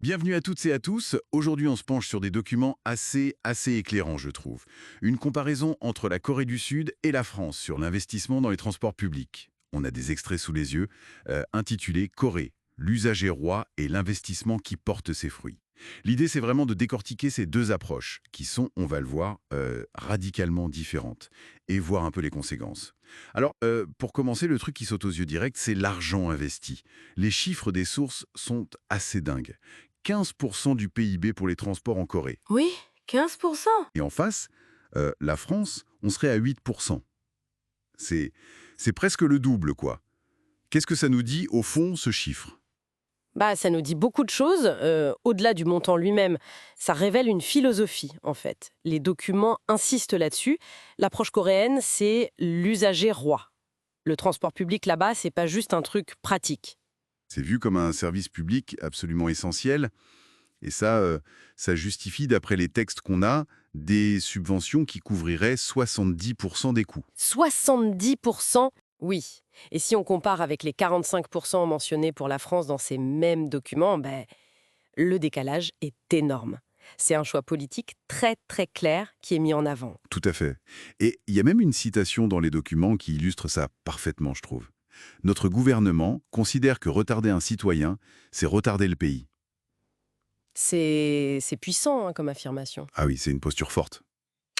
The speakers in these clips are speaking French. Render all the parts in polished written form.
Bienvenue à toutes et à tous. Aujourd'hui, on se penche sur des documents assez éclairants, je trouve. Une comparaison entre la Corée du Sud et la France sur l'investissement dans les transports publics. On a des extraits sous les yeux, intitulés Corée, l'usager roi et l'investissement qui porte ses fruits. L'idée, c'est vraiment de décortiquer ces deux approches, qui sont, on va le voir, radicalement différentes, et voir un peu les conséquences. Alors, pour commencer, le truc qui saute aux yeux direct, c'est l'argent investi. Les chiffres des sources sont assez dingues. 15% du PIB pour les transports en Corée. Oui, 15%. Et en face, la France, on serait à 8%. C'est, c'est presque le double, quoi. Qu'est-ce que ça nous dit, au fond, ce chiffre? Bah, ça nous dit beaucoup de choses. Au-delà du montant lui-même, ça révèle une philosophie, en fait. Les documents insistent là-dessus. L'approche coréenne, c'est l'usager roi. Le transport public là-bas, c'est pas juste un truc pratique. C'est vu comme un service public absolument essentiel. Et ça justifie, d'après les textes qu'on a, des subventions qui couvriraient 70% des coûts. 70%, oui. Et si on compare avec les 45% mentionnés pour la France dans ces mêmes documents, ben, le décalage est énorme. C'est un choix politique très très clair qui est mis en avant. Tout à fait. Et il y a même une citation dans les documents qui illustre ça parfaitement, je trouve. Notre gouvernement considère que retarder un citoyen, c'est retarder le pays. C'est puissant comme affirmation. Ah oui, c'est une posture forte.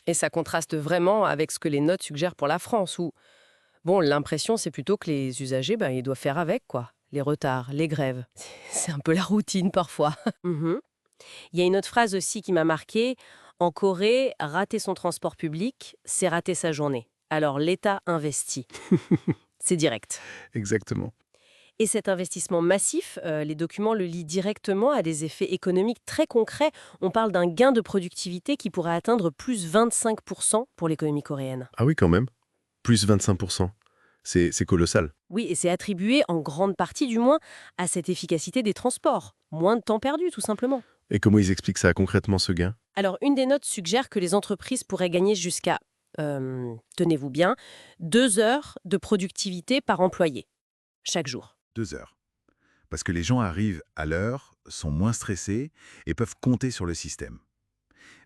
Et ça contraste vraiment avec ce que les notes suggèrent pour la France, où, bon, l'impression, c'est plutôt que les usagers, ben, ils doivent faire avec, quoi. Les retards, les grèves. C'est un peu la routine parfois. Mhm. Il y a une autre phrase aussi qui m'a marquée. En Corée, rater son transport public, c'est rater sa journée. Alors l'État investit. C'est direct. Exactement. Et cet investissement massif, les documents le lient directement à des effets économiques très concrets. On parle d'un gain de productivité qui pourrait atteindre plus 25% pour l'économie coréenne. Ah oui, quand même. Plus 25%. C'est colossal. Oui, et c'est attribué en grande partie du moins à cette efficacité des transports. Moins de temps perdu, tout simplement. Et comment ils expliquent ça concrètement, ce gain? Alors, une des notes suggère que les entreprises pourraient gagner jusqu'à, tenez-vous bien, 2 heures de productivité par employé, chaque jour. 2 heures. Parce que les gens arrivent à l'heure, sont moins stressés et peuvent compter sur le système.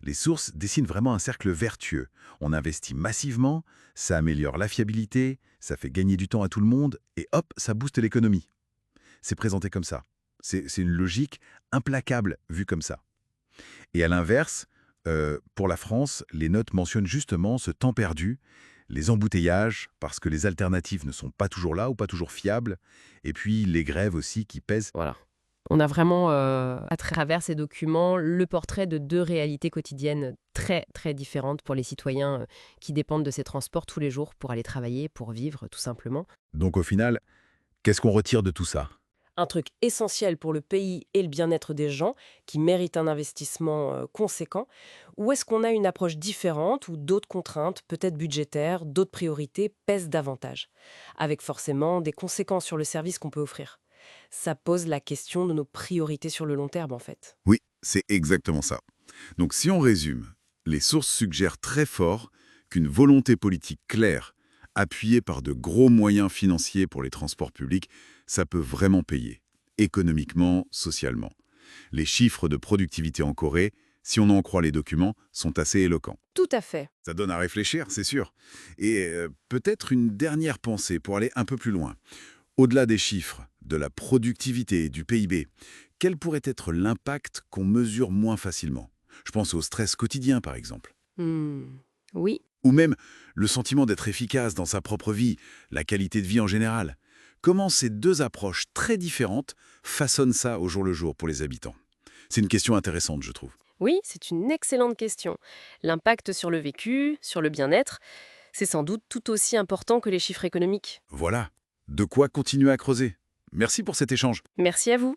Les sources dessinent vraiment un cercle vertueux. On investit massivement, ça améliore la fiabilité, ça fait gagner du temps à tout le monde, et hop, ça booste l'économie. C'est présenté comme ça. C'est une logique implacable vue comme ça. Et à l'inverse, pour la France, les notes mentionnent justement ce temps perdu, les embouteillages, parce que les alternatives ne sont pas toujours là ou pas toujours fiables, et puis les grèves aussi qui pèsent. Voilà. On a vraiment, à travers ces documents, le portrait de deux réalités quotidiennes très, très différentes pour les citoyens qui dépendent de ces transports tous les jours pour aller travailler, pour vivre, tout simplement. Donc au final, qu'est-ce qu'on retire de tout ça? Un truc essentiel pour le pays et le bien-être des gens, qui méritent un investissement conséquent, ou est-ce qu'on a une approche différente où d'autres contraintes, peut-être budgétaires, d'autres priorités pèsent davantage, avec forcément des conséquences sur le service qu'on peut offrir. Ça pose la question de nos priorités sur le long terme, en fait. Oui, c'est exactement ça. Donc si on résume, les sources suggèrent très fort qu'une volonté politique claire, appuyée par de gros moyens financiers pour les transports publics, ça peut vraiment payer, économiquement, socialement. Les chiffres de productivité en Corée, si on en croit les documents, sont assez éloquents. Tout à fait. Ça donne à réfléchir, c'est sûr. Et peut-être une dernière pensée pour aller un peu plus loin. Au-delà des chiffres, de la productivité et du PIB, quel pourrait être l'impact qu'on mesure moins facilement? Je pense au stress quotidien, par exemple. Hmm. Oui. Ou même le sentiment d'être efficace dans sa propre vie, la qualité de vie en général. Comment ces deux approches très différentes façonnent ça au jour le jour pour les habitants? C'est une question intéressante, je trouve. Oui, c'est une excellente question. L'impact sur le vécu, sur le bien-être, c'est sans doute tout aussi important que les chiffres économiques. Voilà, de quoi continuer à creuser. Merci pour cet échange. Merci à vous.